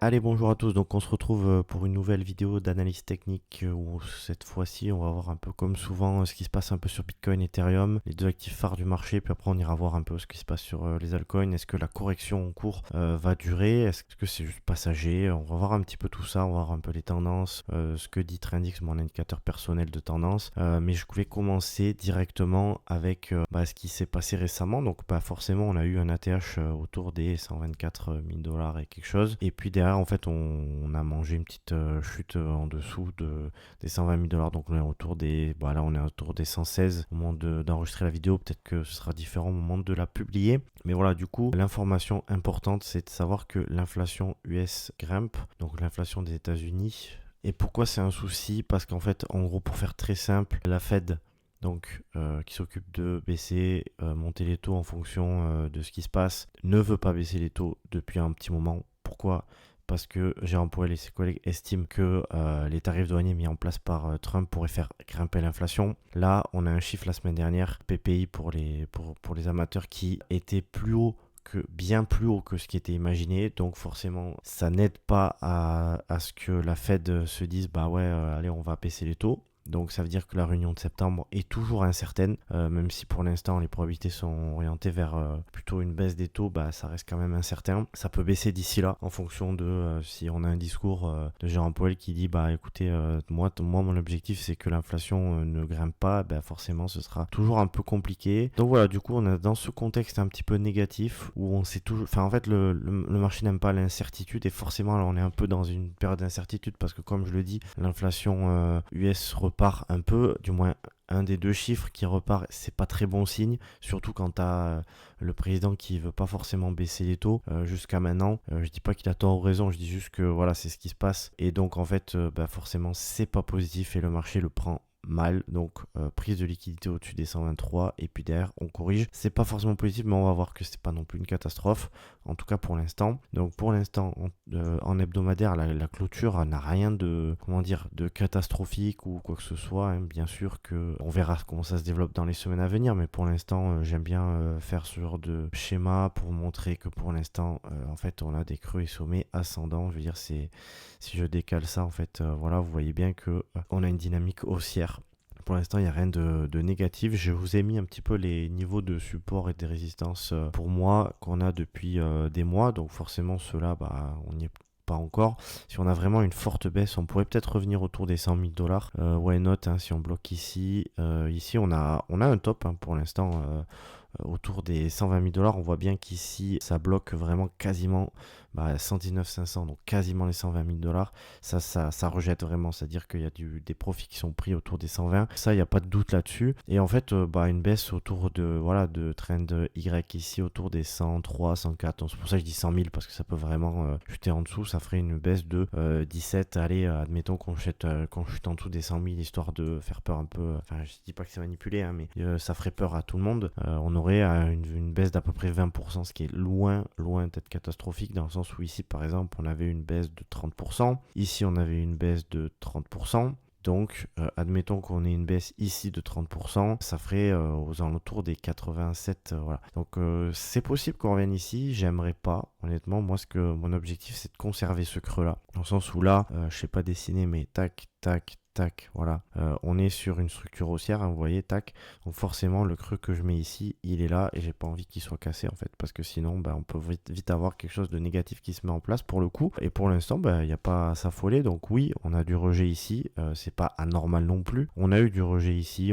Allez, bonjour à tous. Donc, on se retrouve pour une nouvelle vidéo d'analyse technique où cette fois-ci, on va voir un peu comme souvent ce qui se passe un peu sur Bitcoin, Ethereum, les deux actifs phares du marché. Puis après, on ira voir un peu ce qui se passe sur les altcoins. Est-ce que la correction en cours va durer? Est-ce que c'est juste passager? On va voir un petit peu tout ça. On va voir un peu les tendances, ce que dit Trendix, mon indicateur personnel de tendance. Mais je voulais commencer directement avec ce qui s'est passé récemment. Donc, forcément, on a eu un ATH autour des 124 000 $ et quelque chose. Et puis derrière, en fait, on a mangé une petite chute en dessous des 120 000 $. Donc on est autour des, là on est autour des 116 au moment d'enregistrer la vidéo. Peut-être que ce sera différent au moment de la publier. Mais voilà, du coup, l'information importante, c'est de savoir que l'inflation US grimpe, donc l'inflation des États-Unis. Et pourquoi c'est un souci? Parce qu'en fait, en gros, pour faire très simple, la Fed, donc qui s'occupe de baisser, monter les taux en fonction de ce qui se passe, ne veut pas baisser les taux depuis un petit moment. Pourquoi? Parce que Jérôme Powell et ses collègues estiment que les tarifs douaniers mis en place par Trump pourraient faire grimper l'inflation. Là, on a un chiffre la semaine dernière, PPI pour les amateurs, qui était bien plus haut que ce qui était imaginé. Donc forcément, ça n'aide pas à ce que la Fed se dise, allez, on va baisser les taux. Donc ça veut dire que la réunion de septembre est toujours incertaine, même si pour l'instant les probabilités sont orientées vers plutôt une baisse des taux, ça reste quand même incertain. Ça peut baisser d'ici là en fonction de si on a un discours de Jérôme Powell qui dit écoutez, moi mon objectif c'est que l'inflation ne grimpe pas, forcément ce sera toujours un peu compliqué. Donc voilà, du coup on est dans ce contexte un petit peu négatif où on sait toujours, en fait le marché n'aime pas l'incertitude et forcément là, on est un peu dans une période d'incertitude parce que comme je le dis, l'inflation US repart un peu, du moins un des deux chiffres qui repart, c'est pas très bon signe, surtout quand t'as le président qui veut pas forcément baisser les taux jusqu'à maintenant. Je dis pas qu'il a tort ou raison, je dis juste que voilà, c'est ce qui se passe et donc en fait forcément c'est pas positif et le marché le prend mal, donc prise de liquidité au-dessus des 123 et puis derrière on corrige. C'est pas forcément positif, mais on va voir que c'est pas non plus une catastrophe, en tout cas pour l'instant. Donc pour l'instant en hebdomadaire, la clôture n'a rien de catastrophique ou quoi que ce soit, hein. Bien sûr que on verra comment ça se développe dans les semaines à venir, mais pour l'instant j'aime bien faire ce genre de schéma pour montrer que pour l'instant en fait on a des creux et sommets ascendants. Je veux dire, si je décale ça, en fait vous voyez bien que on a une dynamique haussière. Pour l'instant, il n'y a rien de négatif. Je vous ai mis un petit peu les niveaux de support et de résistance pour moi qu'on a depuis des mois. Donc forcément, ceux-là, on n'y est pas encore. Si on a vraiment une forte baisse, on pourrait peut-être revenir autour des 100 000 $. Why not, hein, si on bloque ici. Ici, on a un top pour l'instant autour des 120 000 $. On voit bien qu'ici, ça bloque vraiment quasiment 119 500, donc quasiment les 120 000 $. Ça rejette vraiment, c'est-à-dire qu'il y a des profits qui sont pris autour des 120. Ça, il n'y a pas de doute là-dessus. Et en fait, une baisse autour de trend Y ici, autour des 103, 104. Donc, c'est pour ça que je dis 100 000, parce que ça peut vraiment chuter en dessous. Ça ferait une baisse de 17. Allez, admettons qu'on chute en dessous des 100 000, histoire de faire peur un peu. Enfin, je dis pas que c'est manipulé, hein, mais ça ferait peur à tout le monde. On aurait une baisse d'à peu près 20%, ce qui est loin d'être catastrophique, dans le sens où ici, par exemple, on avait une baisse de 30%. Ici, on avait une baisse de 30%. Donc, admettons qu'on ait une baisse ici de 30%, ça ferait aux alentours des 87. Voilà. Donc, c'est possible qu'on revienne ici. J'aimerais pas, honnêtement. Moi, mon objectif, c'est de conserver ce creux-là. Dans le sens où là, je sais pas dessiner, mais tac, tac, tac, voilà. On est sur une structure haussière, hein, vous voyez, tac. Donc forcément, le creux que je mets ici, il est là et j'ai pas envie qu'il soit cassé en fait, parce que sinon, on peut vite avoir quelque chose de négatif qui se met en place pour le coup. Et pour l'instant, il n'y a pas à s'affoler. Donc oui, on a du rejet ici, c'est pas anormal non plus. On a eu du rejet ici,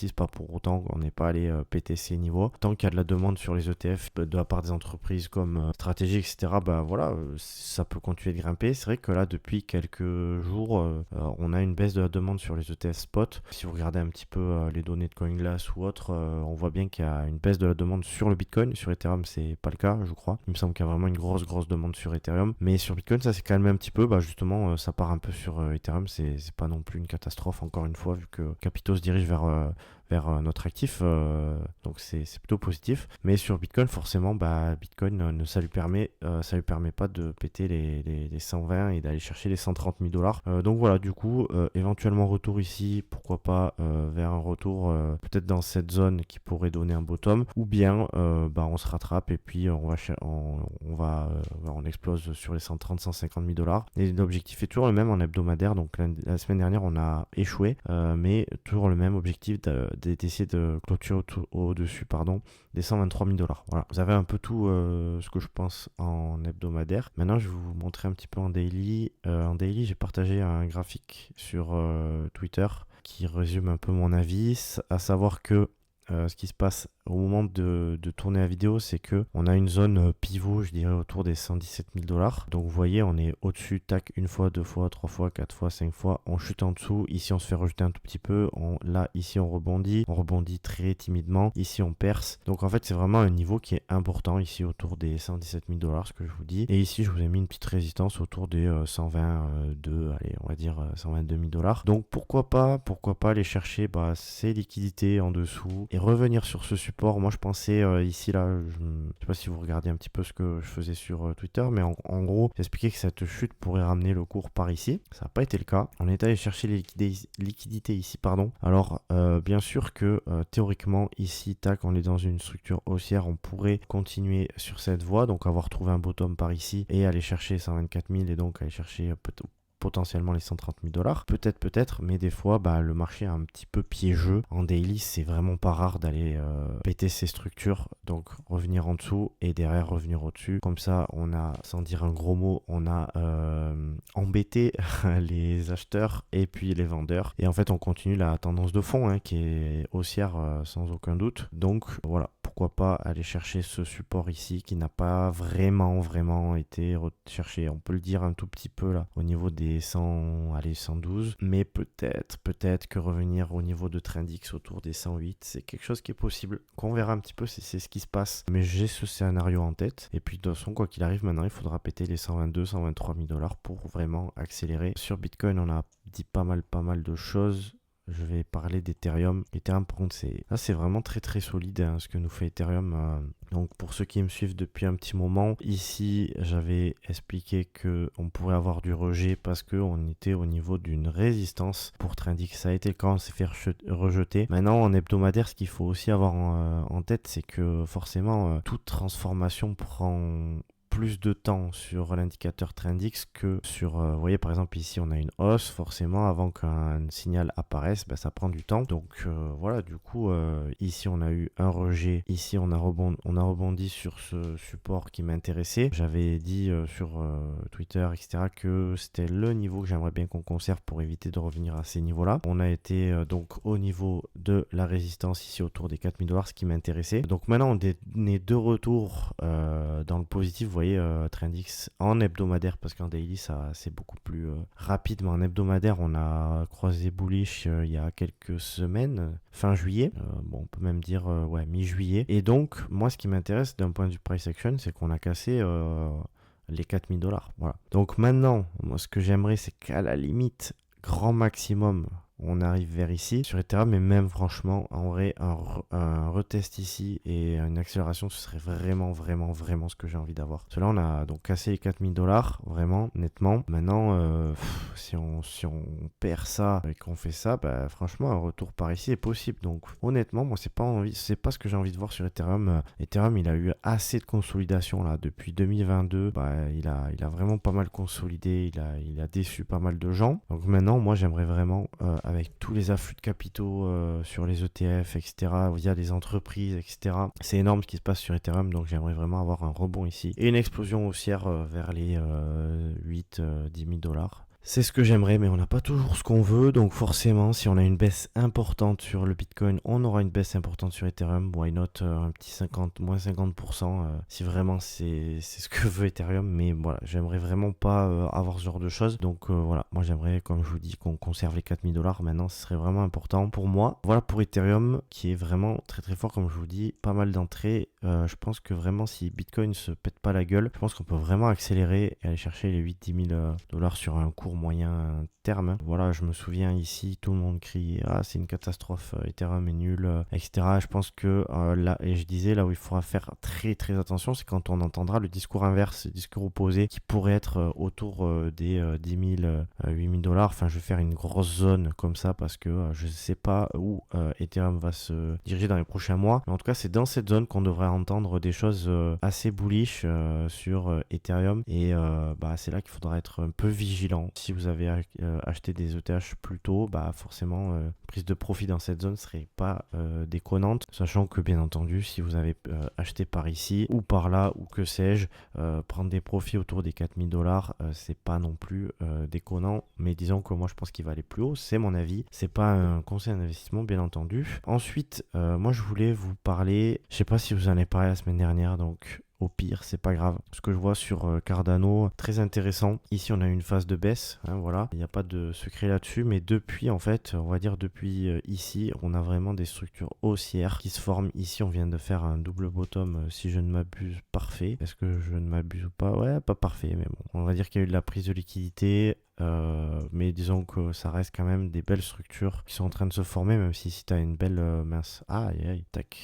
c'est pas pour autant qu'on n'est pas allé péter ces niveaux. Tant qu'il y a de la demande sur les ETF de la part des entreprises comme Stratégie, etc., ça peut continuer de grimper. C'est vrai que là, depuis quelques jours, on a une baisse de la demande sur les ETF spot. Si vous regardez un petit peu les données de CoinGlass ou autres, on voit bien qu'il y a une baisse de la demande sur le Bitcoin. Sur Ethereum, c'est pas le cas, je crois. Il me semble qu'il y a vraiment une grosse demande sur Ethereum. Mais sur Bitcoin, ça s'est calmé un petit peu. Justement, ça part un peu sur Ethereum. C'est pas non plus une catastrophe, encore une fois, vu que Capito se dirige vers notre actif, donc c'est plutôt positif. Mais sur Bitcoin, forcément, Bitcoin, ça lui permet pas de péter les 120 et d'aller chercher les 130 000 $. Donc voilà, du coup, éventuellement retour ici, pourquoi pas vers un retour peut-être dans cette zone qui pourrait donner un bottom, ou bien on se rattrape et puis on explose sur les 130-150 000 $. Et l'objectif est toujours le même en hebdomadaire, donc la semaine dernière on a échoué, mais toujours le même objectif d'essayer de clôturer au-dessus des 123 000 $. Voilà, vous avez un peu tout ce que je pense en hebdomadaire. Maintenant, je vais vous montrer un petit peu en daily. En daily, j'ai partagé un graphique sur Twitter qui résume un peu mon avis, à savoir que ce qui se passe au moment de tourner la vidéo, c'est que on a une zone pivot, je dirais autour des 117 000 $. Donc vous voyez, on est au-dessus, tac, une fois, deux fois, trois fois, quatre fois, cinq fois, on chute en dessous. Ici, on se fait rejeter un tout petit peu. Là, ici, on rebondit très timidement. Ici, on perce. Donc en fait, c'est vraiment un niveau qui est important ici autour des 117 000 $, ce que je vous dis. Et ici, je vous ai mis une petite résistance autour des 122, allez, on va dire 122 000 $. Donc pourquoi pas aller chercher ces liquidités en dessous et revenir sur ce support. Moi je pensais ici là, je sais pas si vous regardez un petit peu ce que je faisais sur Twitter, mais en gros j'expliquais que cette chute pourrait ramener le cours par ici. Ça n'a pas été le cas. On est allé chercher les liquidités ici, pardon. Alors bien sûr que théoriquement ici, tac, on est dans une structure haussière, on pourrait continuer sur cette voie, donc avoir trouvé un bottom par ici et aller chercher 124 000 et donc aller chercher potentiellement les 130 000 $. Peut-être, mais des fois, le marché est un petit peu piégeux. En daily, c'est vraiment pas rare d'aller péter ces structures, donc revenir en dessous et derrière revenir au-dessus. Comme ça, on a, sans dire un gros mot, on a embêté les acheteurs et puis les vendeurs. Et en fait, on continue la tendance de fond qui est haussière sans aucun doute. Donc voilà. Pourquoi pas aller chercher ce support ici qui n'a pas vraiment été recherché. On peut le dire un tout petit peu là au niveau des 112, mais peut-être que revenir au niveau de Trendix autour des 108, c'est quelque chose qui est possible, qu'on verra un petit peu si c'est ce qui se passe. Mais j'ai ce scénario en tête et puis de toute façon, quoi qu'il arrive, maintenant il faudra péter les 123 000 $ pour vraiment accélérer. Sur Bitcoin, on a dit pas mal de choses. Je vais parler d'Ethereum. Ethereum, par contre, c'est vraiment très solide ce que nous fait Ethereum. Donc, pour ceux qui me suivent depuis un petit moment, ici, j'avais expliqué qu'on pourrait avoir du rejet parce qu'on était au niveau d'une résistance pour Trendix. Ça a été quand on s'est fait rejeter. Maintenant, en hebdomadaire, ce qu'il faut aussi avoir en tête, c'est que forcément, toute transformation prend plus de temps sur l'indicateur Trendix que sur, vous voyez par exemple ici on a une hausse, forcément avant qu'un signal apparaisse, ça prend du temps. Donc voilà, du coup ici on a eu un rejet, ici on a rebondi sur ce support qui m'intéressait. J'avais dit sur Twitter etc que c'était le niveau que j'aimerais bien qu'on conserve pour éviter de revenir à ces niveaux là. On a été donc au niveau de la résistance ici autour des 4 000 $, ce qui m'intéressait. Donc maintenant on est de retour dans le positif. Vous voyez Trendix en hebdomadaire, parce qu'en daily ça c'est beaucoup plus rapide, mais en hebdomadaire on a croisé bullish il y a quelques semaines, fin juillet, on peut même dire mi-juillet. Et donc moi ce qui m'intéresse d'un point de vue price action, c'est qu'on a cassé les 4 000 $. Voilà. Donc maintenant, moi ce que j'aimerais, c'est qu'à la limite, grand maximum, on arrive vers ici sur Ethereum, mais même franchement en vrai un retest ici et une accélération, ce serait vraiment ce que j'ai envie d'avoir. Cela, on a donc cassé les 4 000 $, vraiment nettement. Maintenant si on perd ça et qu'on fait ça, franchement un retour par ici est possible. Donc honnêtement, moi c'est pas ce que j'ai envie de voir sur Ethereum. Ethereum, il a eu assez de consolidation là depuis 2022. Il a vraiment pas mal consolidé, il a déçu pas mal de gens. Donc maintenant moi j'aimerais vraiment avec tous les afflux de capitaux sur les ETF, etc., via des entreprises, etc. C'est énorme ce qui se passe sur Ethereum, donc j'aimerais vraiment avoir un rebond ici. Et une explosion haussière vers les 8-10 000 $. C'est ce que j'aimerais, mais on n'a pas toujours ce qu'on veut, donc forcément, si on a une baisse importante sur le Bitcoin, on aura une baisse importante sur Ethereum. Why not un petit 50, 50%, si vraiment c'est ce que veut Ethereum, mais voilà, j'aimerais vraiment pas avoir ce genre de choses. Donc voilà, moi j'aimerais, comme je vous dis, qu'on conserve les 4 000 $. Maintenant, ce serait vraiment important pour moi. Voilà pour Ethereum, qui est vraiment très fort, comme je vous dis, pas mal d'entrées. Je pense que vraiment, si Bitcoin se pète pas la gueule, je pense qu'on peut vraiment accélérer et aller chercher les 8-10 000 $ sur un court court moyen terme, hein. Voilà, je me souviens ici, tout le monde crie ah c'est une catastrophe, Ethereum est nul, etc. Je pense que là, et je disais là où il faudra faire très très attention, c'est quand on entendra le discours inverse, le discours opposé qui pourrait être autour des 10 000, 8 000 $. Enfin, je vais faire une grosse zone comme ça parce que je ne sais pas où Ethereum va se diriger dans les prochains mois. Mais en tout cas, c'est dans cette zone qu'on devrait entendre des choses assez bullish sur Ethereum. Et c'est là qu'il faudra être un peu vigilant. Si vous avez acheté des ETH plus tôt, forcément, prise de profit dans cette zone serait pas déconnante. Sachant que, bien entendu, si vous avez acheté par ici ou par là ou que sais-je, prendre des profits autour des 4 000 $, c'est pas non plus déconnant. Mais disons que moi, je pense qu'il va aller plus haut. C'est mon avis. C'est pas un conseil d'investissement, bien entendu. Ensuite, moi, je voulais vous parler, je sais pas si vous en avez parlé la semaine dernière, donc au pire, c'est pas grave. Ce que je vois sur Cardano, très intéressant. Ici, on a une phase de baisse, hein, voilà. Il n'y a pas de secret là-dessus, mais depuis, en fait, on va dire depuis ici, on a vraiment des structures haussières qui se forment. Ici, on vient de faire un double bottom, si je ne m'abuse, parfait. Est-ce que je ne m'abuse ou pas? Ouais, pas parfait, mais bon. On va dire qu'il y a eu de la prise de liquidité. Mais disons que ça reste quand même des belles structures qui sont en train de se former, même si ici tu as une belle mince. Aïe, aïe, tac.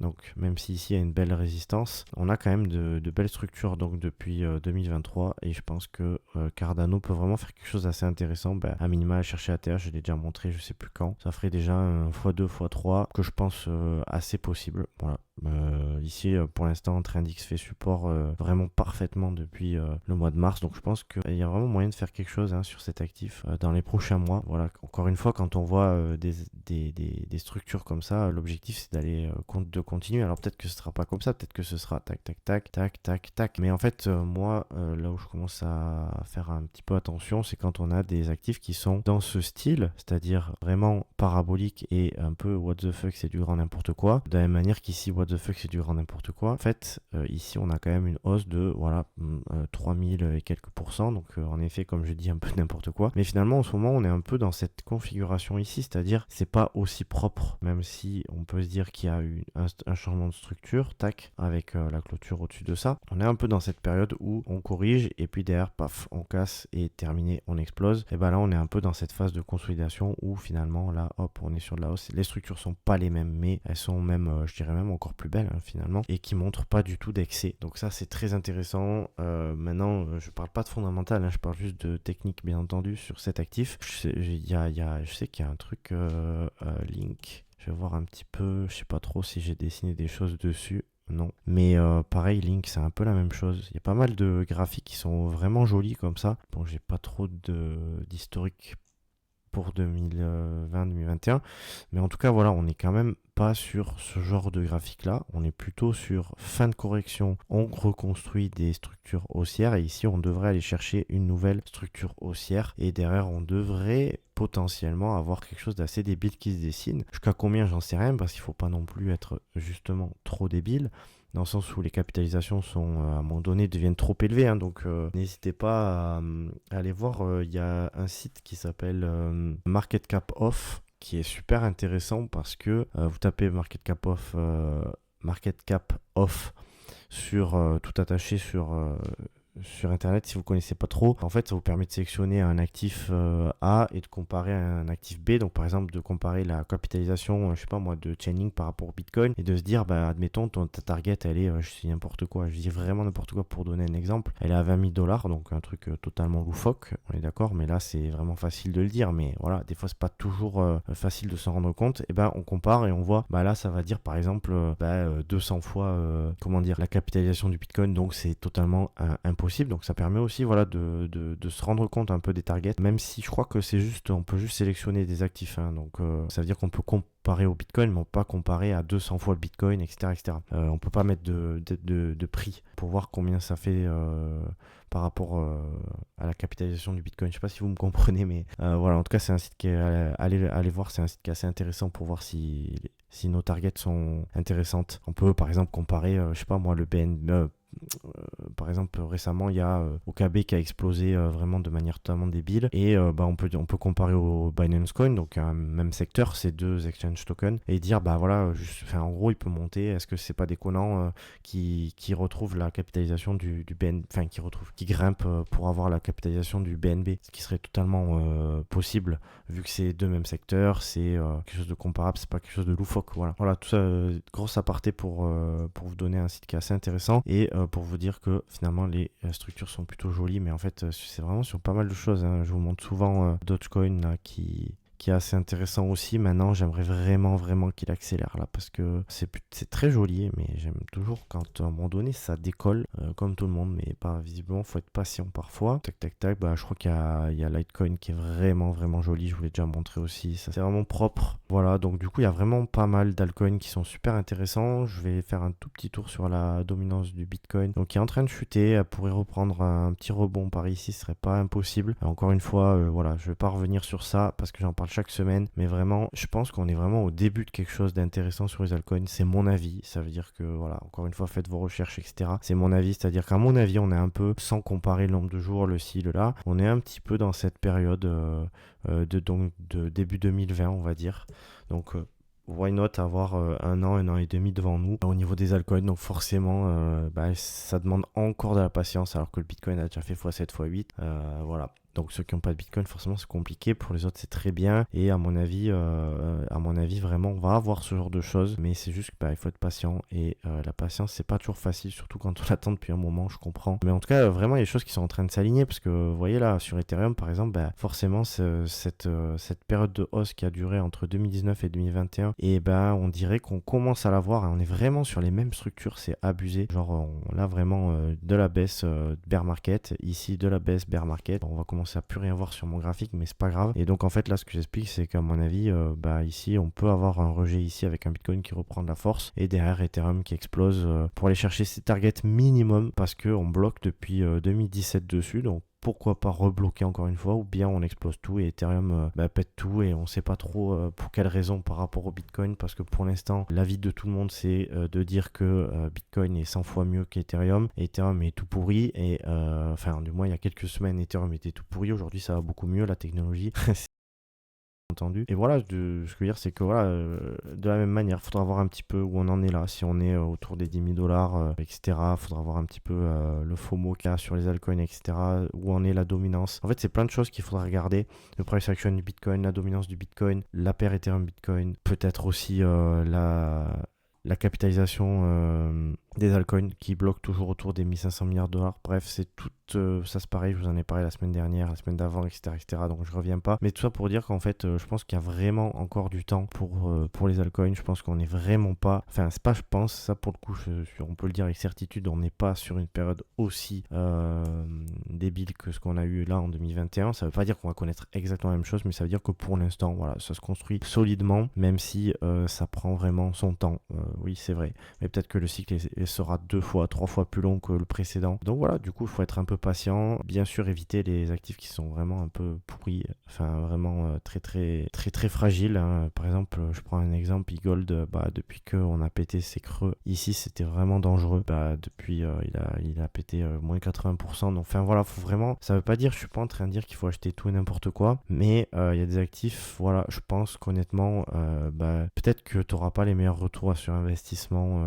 Donc même si ici il y a une belle résistance, on a quand même de belles structures donc depuis 2023 et je pense que Cardano peut vraiment faire quelque chose d'assez intéressant. À minima, chercher ATH, je l'ai déjà montré, je sais plus quand. Ça ferait déjà un x2, x3 que je pense assez possible. Voilà. Ici pour l'instant Trendix fait support vraiment parfaitement depuis le mois de mars, donc je pense qu'il y a vraiment moyen de faire quelque chose sur cet actif dans les prochains mois. Voilà, encore une fois, quand on voit des structures comme ça, l'objectif c'est d'aller de continuer. Alors peut-être que ce sera pas comme ça, peut-être que ce sera tac tac tac tac tac tac, mais en fait moi là où je commence à faire un petit peu attention, c'est quand on a des actifs qui sont dans ce style, c'est-à-dire vraiment parabolique et un peu what the fuck, c'est du grand n'importe quoi, de la même manière qu'ici what the fuck, c'est du grand n'importe quoi. En fait ici on a quand même une hausse de 3000 et quelques pourcents, donc en effet comme je dis un peu n'importe quoi, mais finalement en ce moment on est un peu dans cette configuration ici, c'est-à-dire c'est pas aussi propre, même si on peut se dire qu'il y a eu un changement de structure, tac, avec la clôture au-dessus de ça. On est un peu dans cette période où on corrige et puis derrière, paf, on casse et terminé, on explose. Et là, on est un peu dans cette phase de consolidation où finalement, là, hop, on est sur de la hausse. Les structures sont pas les mêmes, mais elles sont même, je dirais même encore plus belles finalement, et qui montrent pas du tout d'excès. Donc ça, c'est très intéressant. Maintenant, je parle pas de fondamental, je parle juste de technique, bien entendu, sur cet actif. Je sais qu'il y a un truc link. Je vais voir un petit peu, je sais pas trop si j'ai dessiné des choses dessus. Non. Mais pareil, Link, c'est un peu la même chose. Il y a pas mal de graphiques qui sont vraiment jolis comme ça. Bon, j'ai pas trop d'historique pour 2020-2021. Mais en tout cas, voilà, on est quand même pas sur ce genre de graphique-là. On est plutôt sur fin de correction. On reconstruit des structures haussières. Et ici, on devrait aller chercher une nouvelle structure haussière. Et derrière, on devrait potentiellement avoir quelque chose d'assez débile qui se dessine. Jusqu'à combien, j'en sais rien, parce qu'il ne faut pas non plus être justement trop débile, dans le sens où les capitalisations sont à un moment donné deviennent trop élevées, donc n'hésitez pas à aller voir. Il y a un site qui s'appelle Market Cap Off qui est super intéressant parce que vous tapez Market Cap Off sur tout attaché sur internet, si vous connaissez pas trop. En fait, ça vous permet de sélectionner un actif A et de comparer à un actif B. Donc par exemple de comparer la capitalisation, je sais pas moi, de Chainlink par rapport au Bitcoin et de se dire, admettons ta target elle est, je dis n'importe quoi, je dis vraiment n'importe quoi pour donner un exemple, elle est à 20 000 $, donc un truc totalement loufoque, on est d'accord, mais là c'est vraiment facile de le dire, mais voilà, des fois c'est pas toujours facile de s'en rendre compte. Et on compare et on voit, là ça va dire par exemple 200 fois la capitalisation du Bitcoin, donc c'est totalement impossible. Donc ça permet aussi de se rendre compte un peu des targets, même si je crois que on peut juste sélectionner des actifs, donc ça veut dire qu'on peut comparer au Bitcoin, mais on peut pas comparer à 200 fois le Bitcoin, etc. On peut pas mettre de prix pour voir combien ça fait par rapport à la capitalisation du Bitcoin. Je sais pas si vous me comprenez, mais voilà, en tout cas c'est un site qui est, allez voir, c'est un site qui est assez intéressant pour voir si nos targets sont intéressantes. On peut par exemple comparer, je sais pas moi, le par exemple récemment il y a OKB qui a explosé vraiment de manière totalement débile, et on peut comparer au Binance Coin, donc un même secteur, ces deux exchange tokens, et dire bah voilà, en gros il peut monter, est-ce que c'est pas déconnant qui retrouve la capitalisation du BNB, qui grimpe pour avoir la capitalisation du BNB, ce qui serait totalement possible vu que c'est deux mêmes secteurs, c'est quelque chose de comparable, c'est pas quelque chose de loufoque. Voilà, tout ça, grosse aparté pour vous donner un site qui est assez intéressant, et pour vous dire que finalement les structures sont plutôt jolies, mais en fait c'est vraiment sur pas mal de choses, hein. Je vous montre souvent Dogecoin là, qui est assez intéressant aussi. Maintenant, j'aimerais vraiment qu'il accélère là, parce que c'est très joli, mais j'aime toujours quand à un moment donné ça décolle, comme tout le monde, mais pas visiblement, faut être patient parfois. Tac, bah je crois qu'il y a Litecoin qui est vraiment joli, je vous l'ai déjà montré aussi, ça c'est vraiment propre. Voilà, donc du coup il y a vraiment pas mal d'altcoins qui sont super intéressants. Je vais faire un tout petit tour sur la dominance du Bitcoin, donc qui est en train de chuter, elle pourrait reprendre un petit rebond par ici, ce serait pas impossible. Encore une fois, voilà, je vais pas revenir sur ça parce que j'en parle chaque semaine, mais vraiment je pense qu'on est vraiment au début de quelque chose d'intéressant sur les altcoins. C'est mon avis, ça veut dire que voilà, encore une fois, faites vos recherches, etc. C'est mon avis, c'est-à-dire qu'à mon avis on est un peu, sans comparer le nombre de jours, le ci, le là, on est un petit peu dans cette période de début 2020, on va dire. Donc why not avoir un an et demi devant nous au niveau des altcoins. Donc forcément ça demande encore de la patience, alors que le Bitcoin a déjà fait x7 x8, voilà. Donc ceux qui n'ont pas de Bitcoin, forcément c'est compliqué. Pour les autres c'est très bien. Et à mon avis vraiment on va avoir ce genre de choses. Mais c'est juste qu'il faut être patient. Et la patience c'est pas toujours facile, surtout quand on attend depuis un moment, je comprends. Mais en tout cas vraiment il y a des choses qui sont en train de s'aligner. Parce que vous voyez là sur Ethereum par exemple, forcément cette période de hausse qui a duré entre 2019 et 2021, et on dirait qu'on commence à la voir. On est vraiment sur les mêmes structures, c'est abusé. Genre on a vraiment de la baisse bear market, ici de la baisse bear market. On va commencer à plus rien voir sur mon graphique, mais c'est pas grave. Et donc en fait là ce que j'explique c'est qu'à mon avis ici on peut avoir un rejet ici avec un Bitcoin qui reprend de la force, et derrière Ethereum qui explose pour aller chercher ses targets minimum, parce qu'on bloque depuis 2017 dessus. Donc pourquoi pas rebloquer encore une fois, ou bien on explose tout et Ethereum pète tout, et on sait pas trop pour quelle raison par rapport au Bitcoin, parce que pour l'instant l'avis de tout le monde c'est de dire que Bitcoin est 100 fois mieux qu'Ethereum, et Ethereum est tout pourri, et du moins il y a quelques semaines Ethereum était tout pourri, aujourd'hui ça va beaucoup mieux, la technologie entendu. Et voilà, ce que je veux dire, c'est que voilà, de la même manière, il faudra voir un petit peu où on en est là. Si on est autour des 10 000 $, etc., il faudra voir un petit peu le FOMO qu'il y a sur les altcoins, etc., où en est la dominance. En fait, c'est plein de choses qu'il faudra regarder. Le price action du Bitcoin, la dominance du Bitcoin, la paire Ethereum Bitcoin, peut-être aussi la capitalisation des altcoins qui bloquent toujours autour des 1500 milliards $. Bref, c'est tout ça, c'est pareil, je vous en ai parlé la semaine dernière, la semaine d'avant, etc., donc je reviens pas. Mais tout ça pour dire qu'en fait, je pense qu'il y a vraiment encore du temps pour les altcoins. Je pense qu'on n'est vraiment pas, c'est pas je pense, ça pour le coup, on peut le dire avec certitude, on n'est pas sur une période aussi débile que ce qu'on a eu là en 2021. Ça veut pas dire qu'on va connaître exactement la même chose, mais ça veut dire que pour l'instant, voilà, ça se construit solidement, même si ça prend vraiment son temps. Oui, c'est vrai, mais peut-être que le cycle sera 2 fois, 3 fois plus long que le précédent. Donc voilà, du coup, il faut être un peu patient. Bien sûr, éviter les actifs qui sont vraiment un peu pourris, vraiment très fragiles, hein. Par exemple, je prends un exemple, e-gold, depuis qu'on a pété ses creux ici, c'était vraiment dangereux. Depuis, il a pété moins 80%. Donc voilà, faut vraiment, ça veut pas dire, je suis pas en train de dire qu'il faut acheter tout et n'importe quoi, mais il y a des actifs, voilà, je pense qu'honnêtement, peut-être que tu n'auras pas les meilleurs retours sur investissement.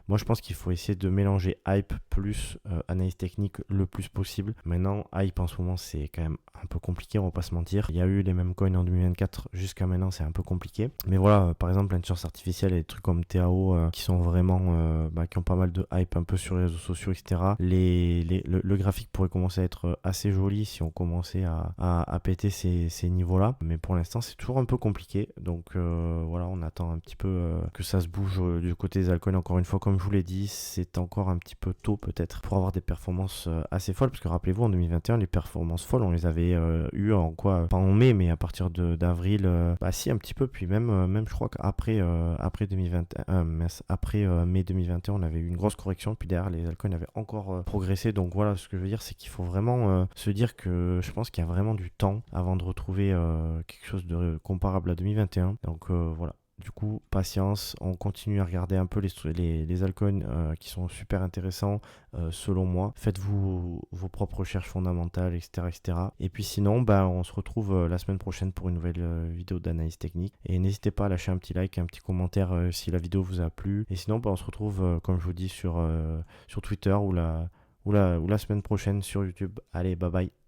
Moi, je pense qu'il faut essayer de mélanger hype plus analyse technique le plus possible. Maintenant, hype en ce moment, c'est quand même un peu compliqué, on va pas se mentir. Il y a eu les mêmes coins en 2024, jusqu'à maintenant, c'est un peu compliqué. Mais voilà, par exemple, l'intelligence artificielle et des trucs comme TAO qui sont vraiment, qui ont pas mal de hype un peu sur les réseaux sociaux, etc. Le graphique pourrait commencer à être assez joli si on commençait à péter ces niveaux-là. Mais pour l'instant, c'est toujours un peu compliqué. Donc voilà, on attend un petit peu que ça se bouge du côté des altcoins. Encore une fois, comme je vous l'ai dit, c'est encore un petit peu tôt peut-être pour avoir des performances assez folles, parce que rappelez-vous, en 2021 les performances folles on les avait eues en quoi, pas en mai, mais à partir d'avril, si un petit peu, puis même je crois qu'après après 2021 après mai 2021 on avait eu une grosse correction, puis derrière les altcoins avaient encore progressé. Donc voilà, ce que je veux dire c'est qu'il faut vraiment se dire que je pense qu'il y a vraiment du temps avant de retrouver quelque chose de comparable à 2021. Donc voilà. Du coup, patience, on continue à regarder un peu les altcoins qui sont super intéressants selon moi. Faites-vous vos propres recherches fondamentales, etc., etc. Et puis sinon, on se retrouve la semaine prochaine pour une nouvelle vidéo d'analyse technique. Et n'hésitez pas à lâcher un petit like, un petit commentaire si la vidéo vous a plu. Et sinon, on se retrouve, comme je vous dis, sur Twitter ou la semaine prochaine sur YouTube. Allez, bye bye.